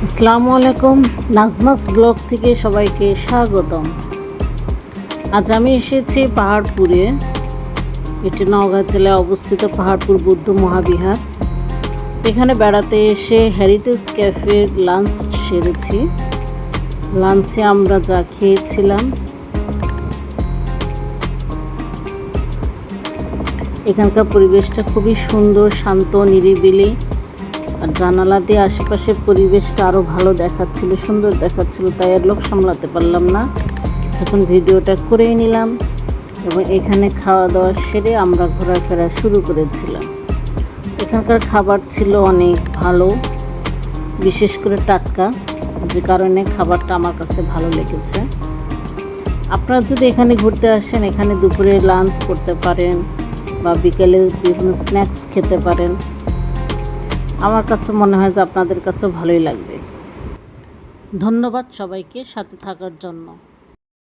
আসসালামু আলাইকুম। নাজমাস ব্লগ থেকে সবাইকে স্বাগতম। আজ আমি এসেছি পাহাড়পুরে। এটি নওগাঁ জেলায় অবস্থিত পাহাড়পুর বৌদ্ধ মহাবিহার। এখানে বেড়াতে এসে হেরিটেজ ক্যাফের লাঞ্চ সেরেছি। লাঞ্চে আমরা যা খেয়েছিলাম, এখানকার পরিবেশটা খুবই সুন্দর, শান্ত, নিরিবিলি। আর জানালা দিয়ে আশেপাশের পরিবেশটা আরও ভালো দেখাচ্ছিল, সুন্দর দেখাচ্ছিল। তাই আর লোক সামলাতে পারলাম না, যখন ভিডিওটা করেই নিলাম। এবং এখানে খাওয়া দাওয়া সেরে আমরা ঘোরাফেরা শুরু করেছিলাম। এখানকার খাবার ছিল অনেক ভালো, বিশেষ করে টাটকা, যে কারণে খাবারটা আমার কাছে ভালো লেগেছে। আপনারা যদি এখানে ঘুরতে আসেন, এখানে দুপুরে লাঞ্চ করতে পারেন বা বিকেলে বিভিন্ন স্ন্যাক্স খেতে পারেন। আমার কাছে মনে হয় যে আপনাদের কাছেও ভালোই লাগবে। ধন্যবাদ সবাইকে সাথে থাকার জন্য।